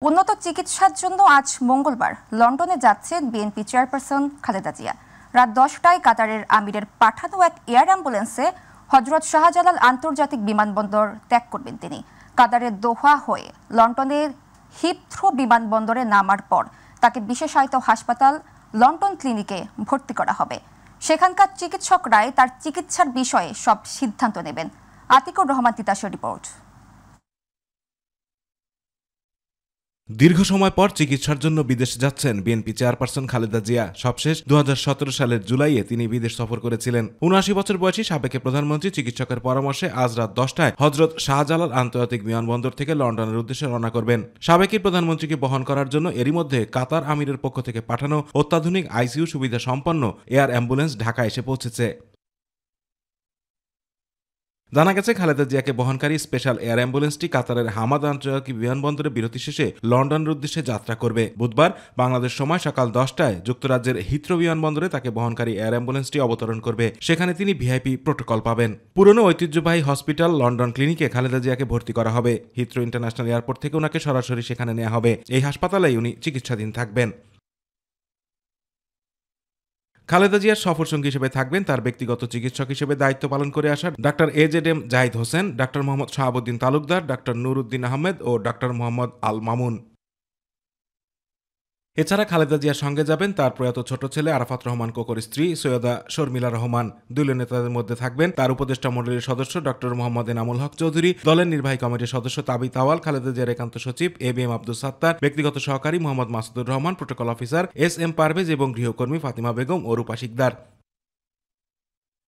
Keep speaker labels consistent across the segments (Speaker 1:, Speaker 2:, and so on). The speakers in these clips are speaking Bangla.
Speaker 1: উন্নত চিকিৎসার জন্য আজ মঙ্গলবার লন্ডনে যাচ্ছেন বিএনপি চেয়ারপারসন খালেদা জিয়া। রাত 10টায় কাতারের আমিরের পাঠানো এক এয়ার অ্যাম্বুলেন্সে হযরত শাহজালাল আন্তর্জাতিক বিমানবন্দর ত্যাগ করবেন তিনি। কাতারের দোহা হয়ে লন্ডনের হিথ্রো বিমানবন্দরে নামার পর তাকে বিশেষায়িত হাসপাতাল লন্ডন ক্লিনিকে ভর্তি করা হবে। সেখানকার চিকিৎসকরাই তার চিকিৎসার বিষয়ে সব সিদ্ধান্ত নেবেন। আতিকুর রহমান তিতাসের রিপোর্ট।
Speaker 2: দীর্ঘ সময় পর চিকিৎসার জন্য বিদেশে যাচ্ছেন বিএনপি চেয়ারপারসন খালেদা জিয়া। সবশেষ 2017 সালের জুলাইয়ে তিনি বিদেশ সফর করেছিলেন। ৭৯ বছর বয়সী সাবেক প্রধানমন্ত্রী চিকিৎসকের পরামর্শে আজ রাত 10টায় হযরত শাহজালাল আন্তর্জাতিক বিমানবন্দর থেকে লন্ডনের উদ্দেশ্যে রওনা করবেন। সাবেক প্রধানমন্ত্রীকে বহন করার জন্য এরই মধ্যে কাতার আমিরের পক্ষ থেকে পাঠানো অত্যাধুনিক আইসিইউ সুবিধা সম্পন্ন এয়ার অ্যাম্বুলেন্স ঢাকায় এসে পৌঁছেছে। জানা গেছে, খালেদা জিয়াকে বহনকারী স্পেশাল এয়ার অ্যাম্বুলেন্সটি কাতারের হামাদ আন্তর্জাতিক বিমানবন্দরে বিরতি শেষে লন্ডনের উদ্দেশ্যে যাত্রা করবে। বুধবার বাংলাদেশ সময় সকাল 10টায় যুক্তরাজ্যের হিথ্রো বিমানবন্দরে তাকে বহনকারী এয়ার অ্যাম্বুলেন্সটি অবতরণ করবে। সেখানে তিনি ভিআইপি প্রোটোকল পাবেন। পুরনো ঐতিহ্যবাহী হসপিটাল লন্ডন ক্লিনিকে খালেদা জিয়াকে ভর্তি করা হবে। হিথ্রো ইন্টারন্যাশনাল এয়ারপোর্ট থেকে ওনাকে সরাসরি সেখানে নেওয়া হবে। এই হাসপাতালেই উনি চিকিৎসাধীন থাকবেন। খালেদা জিয়ার সফরসঙ্গী হিসেবে থাকবেন তার ব্যক্তিগত চিকিৎসক হিসেবে দায়িত্ব পালন করে আসা doctor AZM Zahid Hossain, doctor Mohammad Shahabuddin Talukdar, doctor Nuruddin Ahmed ও ডাক্তার মোহাম্মদ আল মামুন। এছাড়া খালেদা জিয়ার সঙ্গে যাবেন তার প্রয়াত ছোট ছেলে আরাফাত রহমান কোকোর স্ত্রী সৈয়দা শর্মিলা রহমান। দলীয় নেতাদের মধ্যে থাকবেন তার উপদেষ্টা মণ্ডলীর সদস্য ডক্টর মোহাম্মদ এনামুল হক চৌধুরী, দলের নির্বাহী কমিটির সদস্য তাবিত আওয়াল, খালেদা জিয়ার একান্ত সচিব ABM আব্দুল সাত্তার, ব্যক্তিগত সহকারী Mohammad Masudur Rahman, protocol officer SM Parvez এবং গৃহকর্মী ফাতিমা বেগম ও রূপা শিকদার।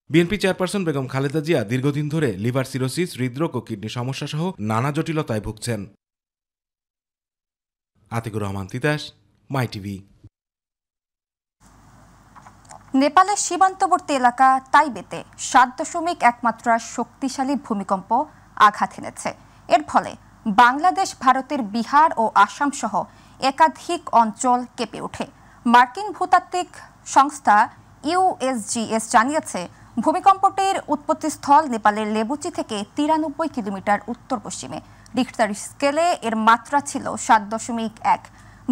Speaker 2: বিএনপি চেয়ারপারসন বেগম খালেদা জিয়া দীর্ঘদিন ধরে লিভার সিরোসিস, হৃদরোগ ও কিডনি সমস্যা সহ নানা জটিলতায় ভুগছেন। আতিকুর রহমান তিতাস, মাই টিভি।
Speaker 1: নেপালের সীমান্তবর্তী এলাকা তাইবেতে 7.1 মাত্রার শক্তিশালী ভূমিকম্প আঘাত এনেছে। এর ফলে বাংলাদেশ, ভারতের বিহার ও আসাম সহ একাধিক অঞ্চল কেঁপে ওঠে। মার্কিন ভূতাত্ত্বিক সংস্থা USGS জানিয়েছে, ভূমিকম্পটির উৎপত্তিস্থল নেপালের লেবুচি থেকে 93 কিলোমিটার উত্তর পশ্চিমে। রিখটার স্কেলে এর মাত্রা ছিল 7.1।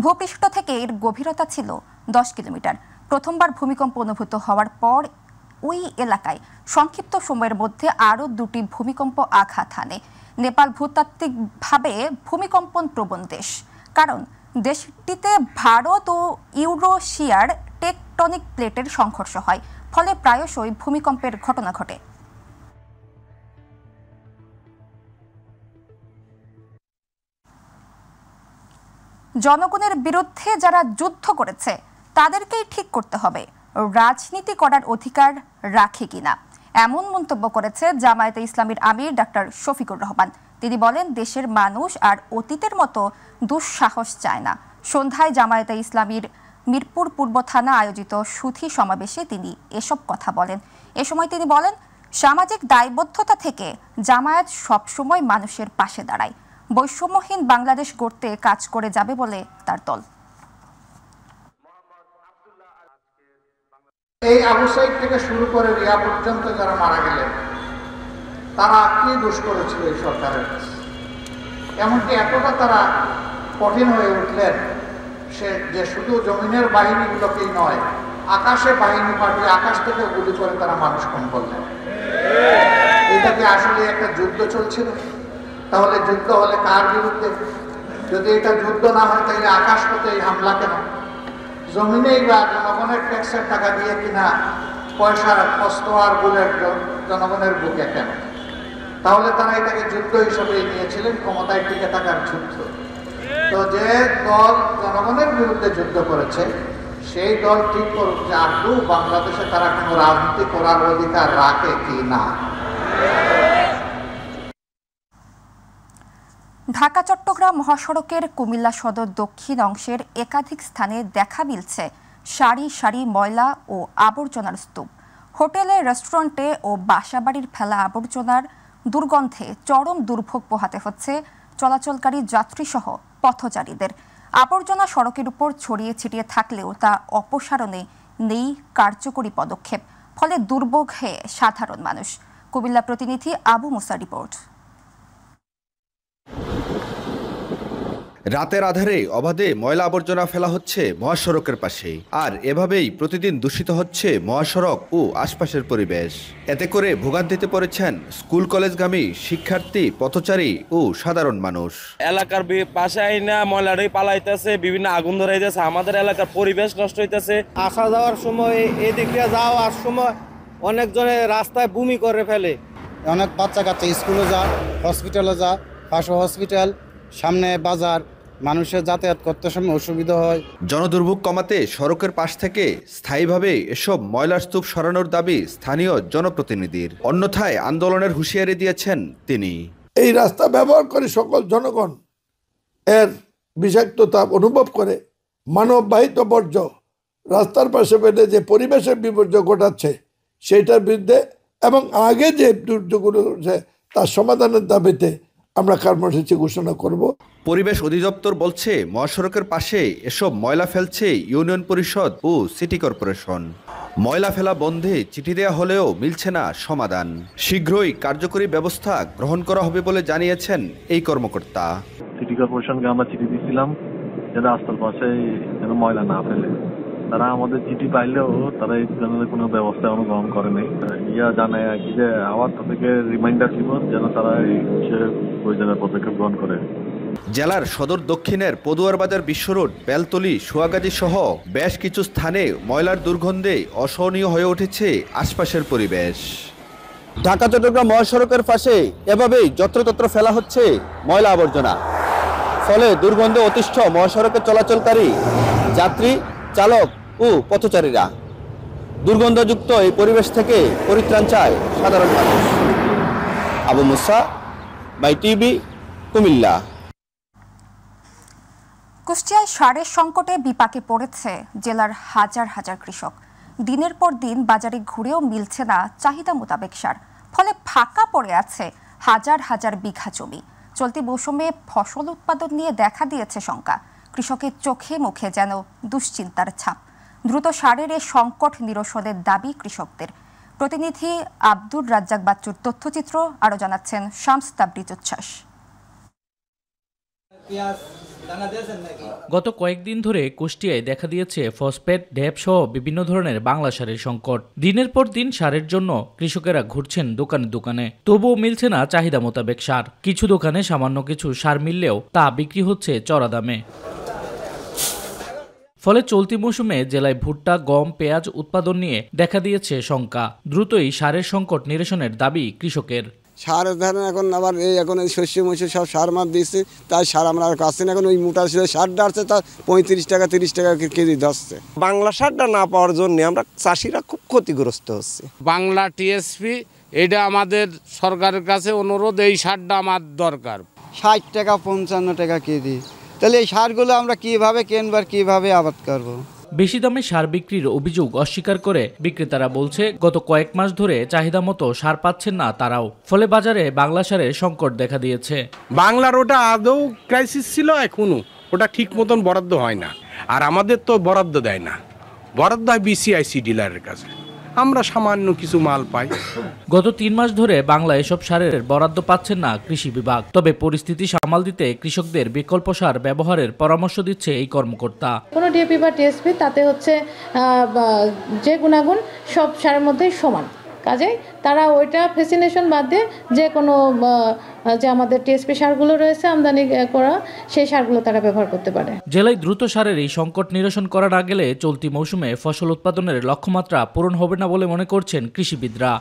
Speaker 1: ভূপৃষ্ঠ থেকে এর গভীরতা ছিল 10 কিলোমিটার। প্রথমবার ভূমিকম্প অনুভূত হওয়ার পর ওই এলাকায় সংক্ষিপ্ত সময়ের মধ্যে আরও 2টি ভূমিকম্প আঘাত হানে। নেপাল ভূতাত্ত্বিকভাবে ভূমিকম্পন প্রবণ দেশ, কারণ দেশটিতে ভারত ও ইউরোশিয়ার টেকটনিক প্লেটের সংঘর্ষ হয়, ফলে প্রায়শই ভূমিকম্পের ঘটনা ঘটে। জনগণের বিরুদ্ধে যারা যুদ্ধ করেছে তাদেরকেই ঠিক করতে হবে রাজনীতি করার অধিকার রাখে কিনা, এমন মন্তব্য করেছে জামায়াতে ইসলামীর আমির ডাক্তার শফিকুর রহমান। তিনি বলেন, দেশের মানুষ আর অতীতের মতো দুঃসাহস চায় না। সন্ধ্যায় জামায়াতে ইসলামীর মিরপুর পূর্ব থানা আয়োজিত সুধী সমাবেশে তিনি এসব কথা বলেন। এ সময় তিনি বলেন, সামাজিক দায়বদ্ধতা থেকে জামায়াত সবসময় মানুষের পাশে দাঁড়ায়। বৈষম্যহীন বাংলাদেশ গড়তে কাজ করে যাবে বলে তার দল।
Speaker 3: এই আবু সাইদ থেকে শুরু করে রিয়া পর্যন্ত যারা মারা গেলেন, তারা কি দোষ করেছিল এই সরকারের কাছে? এমনকি এতটা তারা কঠিন হয়ে উঠলেন যে শুধু জমিনের বাহিনীগুলোকেই নয়, আকাশে বাহিনী পাঠিয়ে আকাশ থেকে গুলি করে তারা মানুষ কম করলেন। এটা কি আসলে একটা যুদ্ধ চলছিল? তাহলে যুদ্ধ হলে কার বিরুদ্ধে? যদি এটা যুদ্ধ না হয় তাহলে আকাশ পথে এই হামলা কেন? জমিনেই বা জনগণের ট্যাক্সের টাকা দিয়ে কিনা পয়সার অস্ত্র আর বুলেট জনগণের বুকে কেন? তাহলে তারা এটাকে যুদ্ধ হিসেবেই নিয়েছিলেন, ক্ষমতায় টিকে থাকার যুদ্ধ। তো যে দল জনগণের বিরুদ্ধে যুদ্ধ করেছে সেই দল ঠিক করুক যে আদৌ বাংলাদেশে তারা কোনো রাজনীতি করার অধিকার রাখে কি না।
Speaker 1: ঢাকা চট্টগ্রাম মহাসড়কের কুমিল্লা সদর দক্ষিণ অংশের একাধিক স্থানে দেখা মিলছে সারি সারি ময়লা ও আবর্জনার স্তূপ। হোটেলে, রেস্টুরেন্টে ও বাসাবাড়ির ফেলা আবর্জনার দুর্গন্ধে চরম দুর্ভোগ পোহাতে হচ্ছে চলাচলকারী যাত্রীসহ পথচারীদের। আবর্জনা সড়কের উপর ছড়িয়ে ছিটিয়ে থাকলেও তা অপসারণে নেই কার্যকরী পদক্ষেপ, ফলে দুর্ভোগে সাধারণ মানুষ। কুমিল্লা প্রতিনিধি আবু মুসা রিপোর্ট।
Speaker 4: রাতের আধারে অবাধে ময়লা আবর্জনা ফেলা হচ্ছে মহাসড়কের পাশে, আর এভাবেই প্রতিদিন দূষিত হচ্ছে মহাসড়ক ও আশপাশের পরিবেশ। এতে করে ভোগান্তিতে পড়েছেন স্কুল কলেজগামী শিক্ষার্থী, পথচারী ও সাধারণ মানুষ।
Speaker 5: এলাকার পাশে আইনা ময়লাটাই পালাইতেছে, বিভিন্ন আগুন ধরাইতেছে, আমাদের এলাকার পরিবেশ নষ্ট হইতেছে।
Speaker 6: আসা যাওয়ার সময় এদিক দিয়ে যাওয়ার সময় অনেকজনে রাস্তায় বমি করে ফেলে।
Speaker 7: অনেক বাচ্চা কাচ্চা স্কুলে যায়, হসপিটালে যায়, পাশে হসপিটাল, সামনে বাজার, মানুষের যাতায়াত করতে সময় অসুবিধা হয়।
Speaker 4: জনদুর্ভোগ কমাতে সড়কের পাশ থেকে স্থায়ীভাবে এসব ময়লার স্তূপ সরানোর দাবি স্থানীয় জনপ্রতিনিধির, অন্যথায় আন্দোলনের হুঁশিয়ারি দিয়েছেন তিনি।
Speaker 8: এই রাস্তা ব্যবহার করে সকল জনগণ এর বিষাক্ততা অনুভব করে মানববাহিত বর্জ্য রাস্তার পাশে ফেলে যে পরিবেশের বিপর্যয় ঘটাচ্ছে সেটার বিরুদ্ধে এবং আগে যে দুর্যোগগুলো হচ্ছে তার সমাধানের দাবিতে আমরা কর্মসূচি ঘোষণা করব।
Speaker 4: পরিবেশ অধিদপ্তর বলছে মহাসড়কের পাশে এসব ময়লা ফেলছে ইউনিয়ন পরিষদ ও সিটি কর্পোরেশন। ময়লা ফেলা বন্ধে চিঠি দেওয়া হলেও মিলছে না সমাধান। শীঘ্রই কার্যকরী ব্যবস্থা গ্রহণ করা হবে বলে জানিয়েছেন এই কর্মকর্তা।
Speaker 9: সিটি কর্পোরেশনকে আমরা চিঠি দিয়েছিলাম যেন রাস্তার পাশে যেন ময়লা না ফেলে। তারা আমাদের চিঠি পাইলেও তারা এই ধরনের কোনো ব্যবস্থা গ্রহণ করে নাই। জানায় কি যে আবার তাদেরকে রিমাইন্ডার দিব যেন তারা এই বিষয়ে প্রয়োজনীয় পদক্ষেপ গ্রহণ করে।
Speaker 4: জেলার সদর দক্ষিণের পদুয়ার বাজার বিশ্ব রোড, বেলতলি, সোয়াগাজী সহ বেশ কিছু স্থানে ময়লার দুর্গন্ধে অসহনীয় হয়ে উঠেছে আশপাশের পরিবেশ।
Speaker 6: ঢাকা চট্টগ্রাম মহাসড়কের পাশে এভাবেই যত্রতত্র ফেলা হচ্ছে ময়লা আবর্জনা, ফলে দুর্গন্ধে অতিষ্ঠ মহাসড়কে চলাচলকারী যাত্রী, চালক ও পথচারীরা। দুর্গন্ধযুক্ত এই পরিবেশ থেকে পরিত্রাণ চায় সাধারণ মানুষ। আবু মুসা, MyTV, কুমিল্লা।
Speaker 1: কুষ্টিয়ায় সারের সংকটে বিপাকে পড়েছে জেলার হাজার হাজার কৃষক। দিনের পর দিন বাজারে ঘুরেও মিলছে না চাহিদা মোতাবেক সার, ফলে ফাঁকা পড়ে আছে হাজার হাজার বিঘা জমি। চলতি মৌসুমে ফসল উৎপাদন নিয়ে দেখা দিয়েছে শঙ্কা। কৃষকের চোখে মুখে যেন দুশ্চিন্তার ছাপ। দ্রুত সারের এই সংকট নিরসনের দাবি কৃষকদের। প্রতিনিধি আব্দুর রাজ্জাক বাচ্চুর তথ্যচিত্র আরও জানাচ্ছেন শামস তাবরিজ উচ্ছ্বাস।
Speaker 10: গত কয়েকদিন ধরে কুষ্টিয়ায় দেখা দিয়েছে ফসফেট, ড্যাপ সহ বিভিন্ন ধরনের বাংলা সারের সংকট। দিনের পর দিন সারের জন্য কৃষকেরা ঘুরছেন দোকানে দোকানে, তবুও মিলছে না চাহিদা মোতাবেক সার। কিছু দোকানে সামান্য কিছু সার মিললেও তা বিক্রি হচ্ছে চড়া দামে। ফলে চলতি মৌসুমে জেলায় ভুট্টা, গম, পেঁয়াজ উৎপাদন নিয়ে দেখা দিয়েছে শঙ্কা। দ্রুতই সারের সংকট নিরসনের দাবি কৃষকের।
Speaker 7: সার ধরেন এখন আবার এখন এই শস্য মস্য সব সার মার দিচ্ছে, তাই সার আমরা আর কাছে না। এখন ওই মোটা সারটা আসছে তার 35 টাকা 30 টাকা কেজি ধরছে।
Speaker 6: বাংলা সারটা না পাওয়ার জন্য আমরা চাষিরা খুব ক্ষতিগ্রস্ত হচ্ছে।
Speaker 11: বাংলা টিএসপি এটা আমাদের সরকারের কাছে অনুরোধ, এই সারটা আমার দরকার।
Speaker 7: 60 টাকা 55 টাকা কেজি, তাহলে এই সারগুলো আমরা কিভাবে কিনবার, কিভাবে আবাদ করব?
Speaker 10: বেশি দামে সার বিক্রির অভিযোগ অস্বীকার করে বিক্রেতারা বলছে গত কয়েক মাস ধরে চাহিদা মতো সার পাচ্ছেন না তারাও। ফলে বাজারে বাংলা সারের সংকট দেখা দিয়েছে।
Speaker 11: বাংলার ওটা আদৌ ক্রাইসিস ছিল, এখনো ওটা ঠিক মতন বরাদ্দ হয় না। আর আমাদের তো বরাদ্দ দেয় না, বরাদ্দ হয় বিসিআইসি ডিলারের কাছে, আমরা সামান্য কিছু মাল পাই।
Speaker 10: গত 3 মাস ধরে বাংলা এসব সারের বরাদ্দ পাচ্ছেন না কৃষি বিভাগ। তবে পরিস্থিতি সামাল দিতে কৃষকদের বিকল্প সার ব্যবহারের পরামর্শ দিচ্ছে এই কর্মকর্তা।
Speaker 12: কোনো ডিএপি বা টিএসপি তাতে হচ্ছে যে গুণাগুণ সব সারের মধ্যেই সমান, কাজেই তারা ওইটা ফেসিনেশন বাদ দিয়ে যে কোনো যে আমাদের টিএসপি সারগুলো রয়েছে আমদানি করা, সেই সারগুলো তারা ব্যবহার করতে পারে। জেলায় দ্রুত সারের এই সংকট নিরসন করা না গেলে চলতি মৌসুমে ফসল উৎপাদনের লক্ষ্যমাত্রা পূরণ হবে না বলে মনে করছেন কৃষিবিদরা।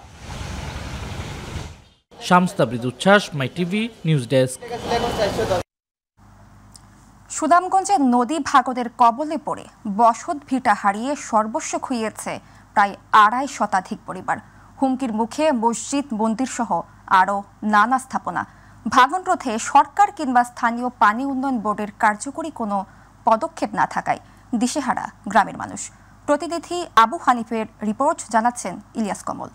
Speaker 12: শামস তাবরিজ উচ্ছ্বাস, MyTV নিউজ ডেস্ক।
Speaker 1: সুনামগঞ্জে নদী ভাঙনের কবলে পড়ে বসত ভিটা হারিয়ে সর্বস্ব খুইয়েছে প্রায় 2.5 শতাধিক পরিবার। হুমকির মুখে মসজিদ, মন্দির সহ আরও নানা স্থাপনা। ভাঙন রোধে সরকার কিংবা স্থানীয় পানি উন্নয়ন বোর্ডের কার্যকরী কোনো পদক্ষেপ না থাকায় দিশেহারা গ্রামের মানুষ। প্রতিনিধি আবু হানিফের রিপোর্ট জানাচ্ছেন ইলিয়াস কমল।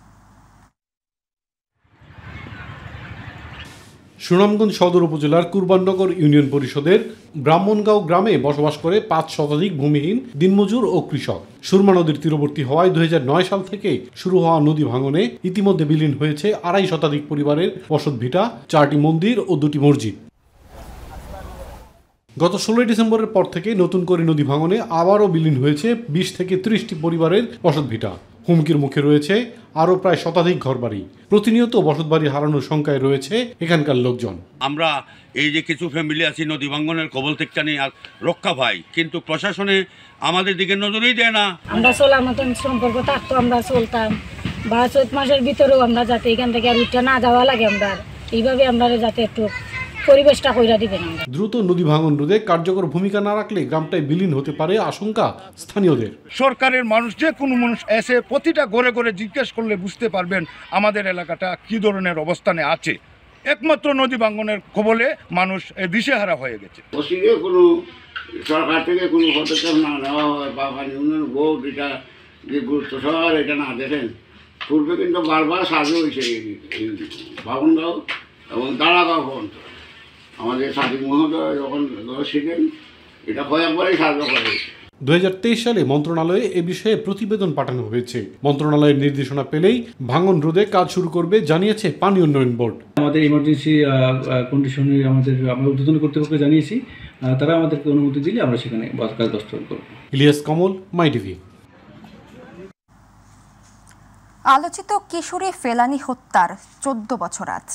Speaker 13: সুনামগঞ্জ সদর উপজেলার কুরবাননগর ইউনিয়ন পরিষদের ব্রাহ্মণগাঁও গ্রামে বসবাস করে 5 শতাধিক ভূমিহীন দিনমজুর ও কৃষক। সুরমা নদীর তীরবর্তী হওয়ায় 2009 সাল থেকে শুরু হওয়া নদী ভাঙনে ইতিমধ্যে বিলীন হয়েছে 2.5 শতাধিক পরিবারের বসতভিটা, 4টি মন্দির ও 2টি মসজিদ। গত 16 ডিসেম্বরের পর থেকে নতুন করে নদী ভাঙনে আবারও বিলীন হয়েছে 20 থেকে 30টি পরিবারের বসতভিটা। হুমকির মুখে রয়েছে আরও প্রায় শতাধিক ঘরবাড়ি। প্রতিনিয়ত বসতবাড়ি হারানোর শঙ্কায় রয়েছে এখানকার লোকজন।
Speaker 14: আমরা এই যে কিছু ফ্যামিলি আছি নদী ভাঙনের কবল থেকে নিয়ে রক্ষা পাই, কিন্তু প্রশাসনে আমাদের দিকে নজরই দেয় না।
Speaker 15: আমরা চলার মতন সম্পর্ক থাকতো, আমরা চলতাম, বা চৈত মাসের ভিতরেও আমরা যাতে এখান থেকে আর উঠতে না যাওয়া লাগে, আমরা এইভাবে আমরা যাতে একটু পরিবেশটা কইরা দিবেন।
Speaker 13: দ্রুত নদী ভাঙন রোধে কার্যকর ভূমিকা না রাখলে গ্রামটায় বিলীন হতে পারে আশঙ্কা স্থানীয়দের।
Speaker 16: সরকারের মানুষ, যে কোনো মানুষ এসে প্রতিটা ঘরে ঘরে জিজ্ঞেস করলে বুঝতে পারবেন আমাদের এলাকাটা কি ধরনের অবস্থানে আছে। একমাত্র নদী ভাঙনের কবলে মানুষ দিশেহারা হয়ে গেছে।
Speaker 17: কোনো সরকার থেকে কোনো পদক্ষেপ না নেওয়া হয় বা ইউনিয়ন বোর্ড এটা যে গুরুত্ব সহকারে এটা না দেখেন। পূর্বে কিন্তু বারবার সাজু হয়েছে বাবনগাঁও এবং দাঁড়াগাঁও পর্যন্ত। আমাদের সাদিক মহোদয় যখন ছিলেন এটা কয়েকবারই সাহায্য করা হয়েছে।
Speaker 13: 2023 সালে মন্ত্রণালয়ে এ বিষয়ে প্রতিবেদন পাঠানো হয়েছে। মন্ত্রণালয়ের নির্দেশনা পেলেই ভাঙন রোধে কাজ শুরু করবে জানিয়েছে পানি উন্নয়ন বোর্ড।
Speaker 18: আমাদের ইমার্জেন্সি কন্ডিশনে আমরা ঊর্ধ্বতন কর্তৃপক্ষকে জানিয়েছি, তারা আমাদেরকে অনুমতি দিলে আমরা সেখানে কাজ বাস্তবায়ন করব।
Speaker 13: ইলিয়াস কমল, মাই টিভি।
Speaker 1: আলোচিত কিশোরী ফেলানী হত্যার 14 বছর আজ।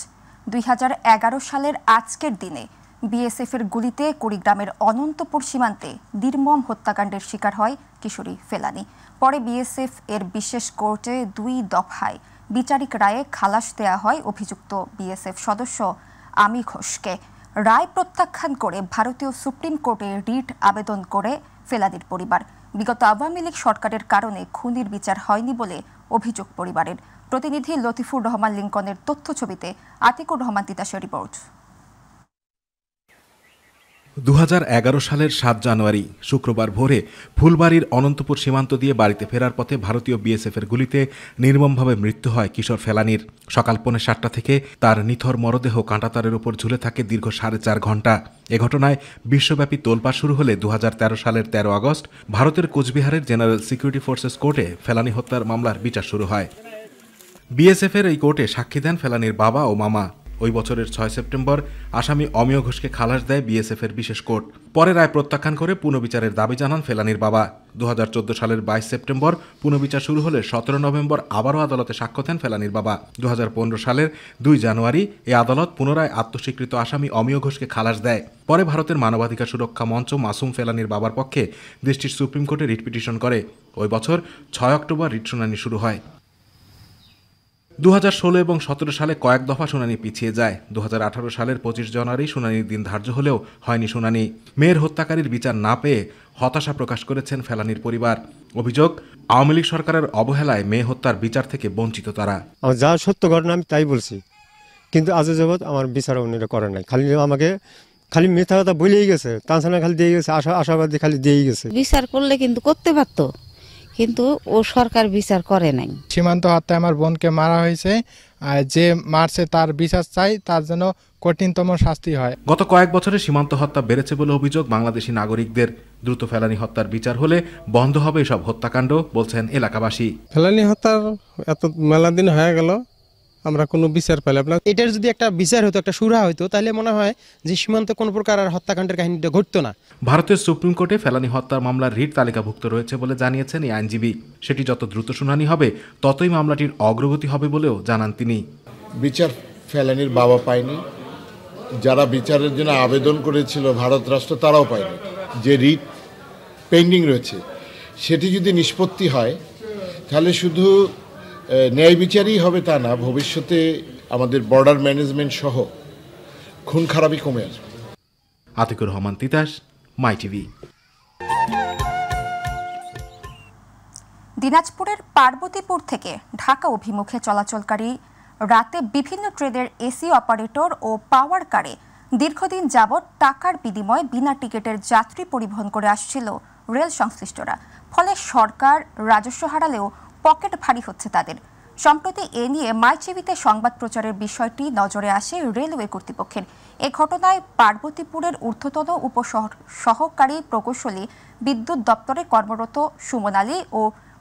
Speaker 1: 2011 সালের আজকের দিনে বিএসএফের গুলিতে কুড়িগ্রামের অনন্তপুর সীমান্তে নির্মম হত্যাকাণ্ডের শিকার হয় কিশোরী ফেলানী। পরে বিএসএফ এর বিশেষ কোর্টে 2 দফায় বিচারিক রায়ে খালাস দেয়া হয় অভিযুক্ত বিএসএফ সদস্য আমি ঘোষকে। রায় প্রত্যাখ্যান করে ভারতীয় সুপ্রিম কোর্টে রিট আবেদন করে ফেলানীর পরিবার। বিগত আওয়ামী লীগ সরকারের কারণে খুনির বিচার হয়নি বলে অভিযোগ পরিবারের। প্রতিনিধি লতিফুর রহমান লিঙ্কনের তথ্য ছবিতে আতিকুর রহমান তিতাসের রিপোর্ট।
Speaker 2: 2011 সালের 7 জানুয়ারি শুক্রবার ভোরে ফুলবাড়ির অনন্তপুর সীমান্ত দিয়ে বাড়িতে ফেরার পথে ভারতীয় বিএসএফের গুলিতে নির্মমভাবে মৃত্যু হয় কিশোর ফেলানীর। সকাল 7:45 থেকে তার নিথর মরদেহ কাঁটাতারের উপর ঝুলে থাকে দীর্ঘ 4.5 ঘণ্টা। এ ঘটনায় বিশ্বব্যাপী তোলপাড় শুরু হলে 2013 সালের 13 আগস্ট ভারতের কোচবিহারের জেনারেল সিকিউরিটি ফোর্সেস কোর্টে ফেলানী হত্যার মামলার বিচার শুরু হয়। বিএসএফের এই কোর্টে সাক্ষী দেন ফেলানীর বাবা ও মামা। ওই বছরের 6 সেপ্টেম্বর আসামি অমিয় ঘোষকে খালাস দেয় বিএসএফের বিশেষ কোর্ট। পরে রায় প্রত্যাখ্যান করে পুনর্বিচারের দাবি জানান ফেলানীর বাবা। 2014 সালের 22 সেপ্টেম্বর পুনর্বিচার শুরু হলে 17 নভেম্বর আবারও আদালতে সাক্ষ্য দেন ফেলানীর বাবা। 2015 সালের 2 জানুয়ারি এই আদালত পুনরায় আত্মস্বীকৃত আসামি অমিয় ঘোষকে খালাস দেয়। পরে ভারতের মানবাধিকার সুরক্ষা মঞ্চ মাসুম ফেলানীর বাবার পক্ষে দেশটির সুপ্রিম কোর্টে রিট পিটিশন করে। ওই বছর 6 অক্টোবর রিট শুনানি শুরু হয়। 2016 এবং 17 সালে কয়েক দফা শুনানি পিছিয়ে যায়। 2018 সালের 25 জানুয়ারি শুনানির দিন ধার্য হলেও হয়নি শুনানি। মেয়ের হত্যাকারীর বিচার না পেয়ে হতাশা প্রকাশ করেছেন ফেলানীর পরিবার। অভিযোগ, আওয়ামী লীগ সরকারের অবহেলায় মেয়ে হত্যার বিচার থেকে বঞ্চিত তারা।
Speaker 19: যা সত্য ঘটনা আমি তাই বলছি, কিন্তু আজ যাবৎ আমার বিচার উন্নয়ন করে নাই। খালি মিথ্যা কথা বলেই গেছে, তাছাড়া খালি দিয়ে গেছে, আশাবাদী খালি দিয়েই গেছে।
Speaker 20: বিচার করলে কিন্তু করতে পারতো, কিন্তু ও সরকার বিচার করে নাই।
Speaker 21: সীমান্ত হত্যায় আমার বোনকে মারা হয়েছে, আর যে মারছে তার বিচার চাই, তার জন্য কঠিনতম শাস্তি হয়।
Speaker 2: গত কয়েক বছরে সীমান্ত হত্যা বেড়েছে বলে অভিযোগ বাংলাদেশি নাগরিকদের। দ্রুত ফেলানী হত্যার বিচার হলে বন্ধ হবে এসব হত্যাকাণ্ড, বলছেন এলাকাবাসী।
Speaker 22: ফেলানী হত্যার এত মেলা দিন হয়ে গেল, আমরা কোনো বিচার পেলাম না।
Speaker 23: এটার যদি একটা বিচার হতো, একটা সুরা হতো, তাহলে মনে হয় যে সীমান্তে কোনো প্রকার আর হত্যাকাণ্ডের কাহিনীটা ঘটতো না।
Speaker 2: ভারতের সুপ্রিম কোর্টে ফেলানী হত্যার মামলার রিট তালিকাভুক্ত রয়েছে বলে জানিয়েছেন এই আইনজীবী। সেটি যত দ্রুত শুনানি হবে ততই মামলাটির অগ্রগতি হবে বলেও জানান তিনি।
Speaker 24: বিচার ফেলানীর বাবা পায়নি, যারা বিচারের জন্য আবেদন করেছিল ভারত রাষ্ট্র তারাও পায়নি। যে রিট পেন্ডিং রয়েছে সেটি যদি নিষ্পত্তি হয় তাহলে শুধু ন্যায় বিচারই হবে তা না, ভবিষ্যতে আমাদের বর্ডার ম্যানেজমেন্ট সহ খুন খারাপই কমে আসবে।
Speaker 2: আতিকুর রহমান তিতাস, মাই টিভি।
Speaker 1: দিনাজপুরের পার্বতীপুর থেকে ঢাকা অভিমুখে চলাচলকারী রাতে বিভিন্ন ট্রেনের এসি অপারেটর ও পাওয়ার কারে দীর্ঘদিন যাবৎ টাকার বিনিময়ে বিনা টিকিটের যাত্রী পরিবহন করে আসছিল রেল সংশ্লিষ্টরা। ফলে সরকার রাজস্ব হারালেও পকেট ভারী হচ্ছে তাদের। সম্প্রতি এ নিয়ে মাইটিভিতে সংবাদ প্রচারের বিষয়টি নজরে আসে রেলওয়ে কর্তৃপক্ষের। এ ঘটনায় পার্বতীপুরের ঊর্ধ্বতন সহকারী প্রকৌশলী বিদ্যুৎ দপ্তরে কর্মরত সুমন আলী ও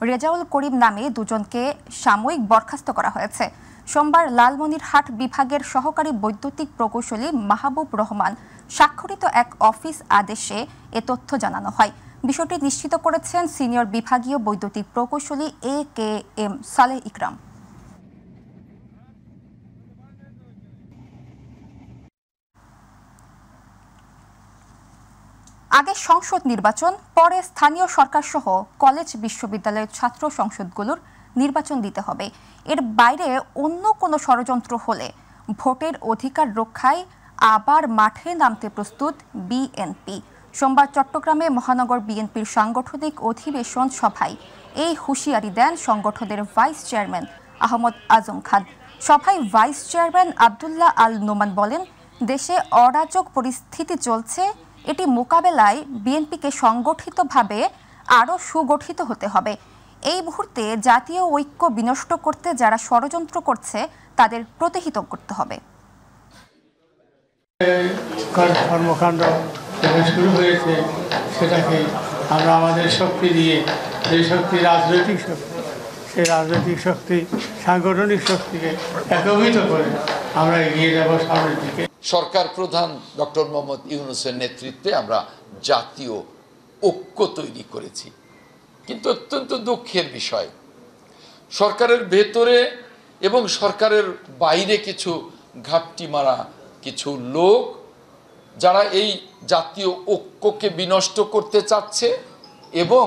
Speaker 1: রেজাউল করিম নামে দুজনকে সাময়িক বরখাস্ত করা হয়েছে। সোমবার লালমনিরহাট বিভাগের সহকারী বৈদ্যুতিক প্রকৌশলী মাহবুব রহমান স্বাক্ষরিত এক অফিস আদেশে এ তথ্য জানানো হয়। বিষয়টি নিশ্চিত করেছেন সিনিয়র বিভাগীয় বৈদ্যুতিক প্রকৌশলী AKM সালেহ ইকরাম। আগে সংসদ নির্বাচন, পরে স্থানীয় সরকার সহ কলেজ বিশ্ববিদ্যালয়ের ছাত্র সংসদগুলোর নির্বাচন দিতে হবে। এর বাইরে অন্য কোনো ষড়যন্ত্র হলে ভোটের অধিকার রক্ষায় আবার মাঠে নামতে প্রস্তুত বিএনপি। সোমবার চট্টগ্রামে মহানগর বিএনপির সাংগঠনিক অধিবেশন সভায় এই হুঁশিয়ারি দেন সংগঠনের ভাইস চেয়ারম্যান আহমদ আজম খান। সভায় ভাইস চেয়ারম্যান আব্দুল্লাহ আল নোমান বলেন, দেশে অরাজক পরিস্থিতি চলছে, এটি মোকাবেলায় বিএনপিকে সংগঠিতভাবে আরও সুগঠিত হতে হবে। এই মুহূর্তে জাতীয় ঐক্য বিনষ্ট করতে যারা ষড়যন্ত্র করছে তাদের প্রতিহত করতে হবে।
Speaker 3: কর্মকাণ্ড শুরু হয়েছে, সেটাকে আমরা আমাদের শক্তি দিয়ে, যে শক্তি রাজনৈতিক শক্তি, সেই রাজনৈতিক শক্তি সাংগঠনিক শক্তিকে একত্রিত করে আমরা এগিয়ে যাব সামনের দিকে।
Speaker 5: সরকার প্রধান ডক্টর মোহাম্মদ ইউনূসের নেতৃত্বে আমরা জাতীয় ঐক্য তৈরি করেছি, কিন্তু অত্যন্ত দুঃখের বিষয় সরকারের ভেতরে এবং সরকারের বাইরে কিছু ঘাপটি মারা কিছু লোক যারা এই জাতীয় ঐক্যকে বিনষ্ট করতে চাচ্ছে এবং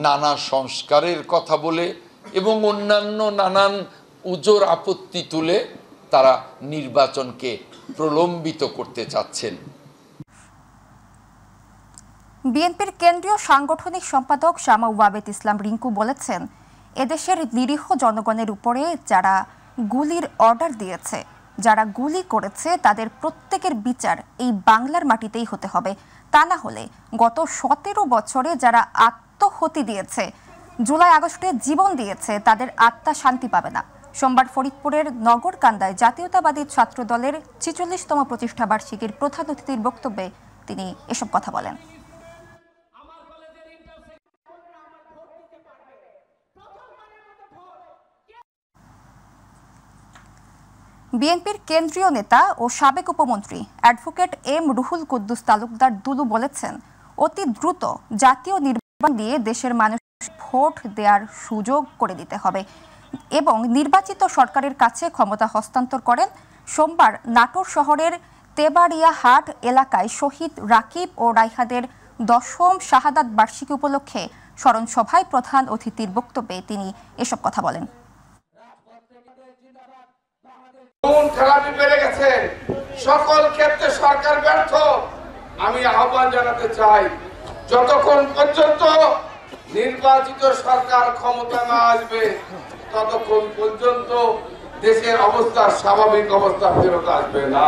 Speaker 5: নানা সংস্কারের কথা বলে এবং অন্যান্য নানান উজোর আপত্তি তুলে তারা নির্বাচনকে প্রলম্বিত করতে চাচ্ছেন।
Speaker 1: বিএনপির কেন্দ্রীয় সাংগঠনিক সম্পাদক শামা ওয়াবেদ ইসলাম রিঙ্কু বলেছেন, এদেশের নিরীহ জনগণের উপরে যারা গুলির অর্ডার দিয়েছে, যারা গুলি করেছে, তাদের প্রত্যেকের বিচার এই বাংলার মাটিতেই হতে হবে। তা না হলে গত 17 বছরে যারা আত্মহতি দিয়েছে, জুলাই আগস্টে জীবন দিয়েছে, তাদের আত্মা শান্তি পাবে না। সোমবার ফরিদপুরের নগরকান্দায় জাতীয়তাবাদী ছাত্র দলের ৪৬তম প্রতিষ্ঠা বার্ষিকীর প্রধান অতিথির বক্তব্যে তিনি এসব কথা বলেন। বিএনপির কেন্দ্রীয় নেতা ও সাবেক উপমন্ত্রী অ্যাডভোকেট এম রুহুল কুদ্দুস তালুকদার দুলু বলেছেন, অতি দ্রুত জাতীয় নির্বাচন দিয়ে দেশের মানুষ ভোট দেওয়ার সুযোগ করে দিতে হবে এবং নির্বাচিত সরকারের কাছে ক্ষমতা হস্তান্তর করেন। সোমবার নাটোর শহরের তেবাড়িয়া হাট এলাকায় শহীদ রাকিব ও রাইহাদের 10ম শাহাদাত বার্ষিকী উপলক্ষে স্মরণ সভায় প্রধান অতিথির বক্তব্যে তিনি এসব কথা বলেন।
Speaker 8: খেলাপি বেড়ে গেছে, সকল ক্ষেত্রে সরকার ব্যর্থ। আমি আহ্বান জানাতে চাই, যতক্ষণ পর্যন্ত নির্বাচিত সরকার ক্ষমতা না আসবে ততক্ষণ পর্যন্ত দেশের অবস্থা স্বাভাবিক অবস্থা ফেরত আসবে না।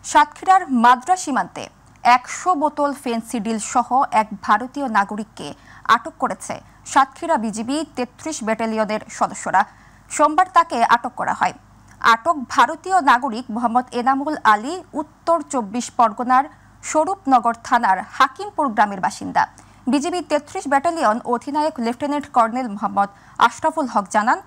Speaker 1: সাতক্ষীরার মাদ্রা সীমান্তে 100 বোতল ফেন্সিডিল সহ এক ভারতীয় নাগরিককে আটক করেছে সাতক্ষীরা বিজিবি 33 ব্যাটালিয়নের সদস্যরা। সোমবার তাকে আটক করা হয়। আটক ভারতীয় নাগরিক মোহাম্মদ এনামুল আলী উত্তর 24 পরগনার স্বরূপনগর থানার হাকিমপুর গ্রামের বাসিন্দা। বিজিবি 33 ব্যাটালিয়ন অধিনায়ক লেফটেন্যান্ট কর্নেল মোহাম্মদ আশরাফুল হক জানান,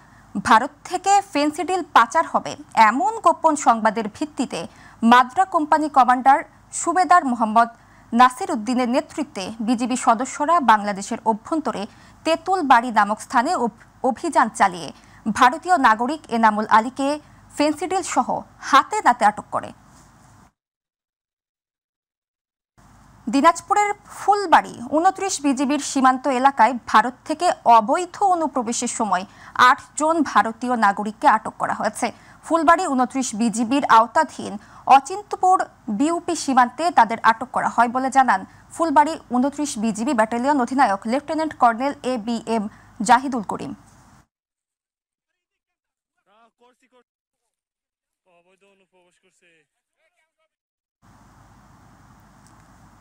Speaker 1: ভারত থেকে ফেন্সিডিল পাচার হবে এমন গোপন সংবাদের ভিত্তিতে মাদ্রা কোম্পানি কমান্ডার সুবেদার মোহাম্মদ নাসির উদ্দিনের নেতৃত্বে বিজিবি সদস্যরা বাংলাদেশের অভ্যন্তরে তেঁতুলবাড়ি নামক স্থানে অভিযান চালিয়ে ভারতীয় নাগরিক এনামুল আলীকে ফেন্সিডিল সহ হাতে নাতে আটক করে। দিনাজপুরের ফুলবাড়ি 29 বিজিবির সীমান্ত এলাকায় ভারত থেকে অবৈধ অনুপ্রবেশের সময় 8 জন ভারতীয় নাগরিককে আটক করা হয়েছে। ফুলবাড়ি 29 বিজিবির আওতাধীন অচিন্তপুর বিউপি সীমান্তে তাদের আটক করা হয় বলে জানান ফুলবাড়ি 29 বিজিবি ব্যাটালিয়ন অধিনায়ক লেফটেন্যান্ট কর্নেল ABM জাহিদুল করিম।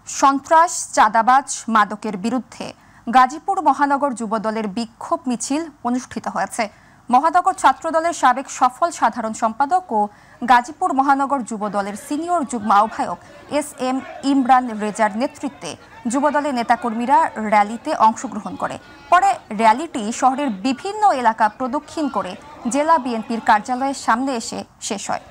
Speaker 1: সন্ত্রাস, চাঁদাবাজ, মাদকের বিরুদ্ধে গাজীপুর মহানগর যুবদলের বিক্ষোভ মিছিল অনুষ্ঠিত হয়েছে। মহানগর ছাত্রদলের সাবেক সফল সাধারণ সম্পাদক ও গাজীপুর মহানগর যুবদলের সিনিয়র যুগ্ম আহ্বায়ক SM ইমরান রেজার নেতৃত্বে যুবদলের নেতাকর্মীরা র্যালিতে অংশগ্রহণ করে। পরে র্যালিটি শহরের বিভিন্ন এলাকা প্রদক্ষিণ করে জেলা বিএনপির কার্যালয়ের সামনে এসে শেষ হয়।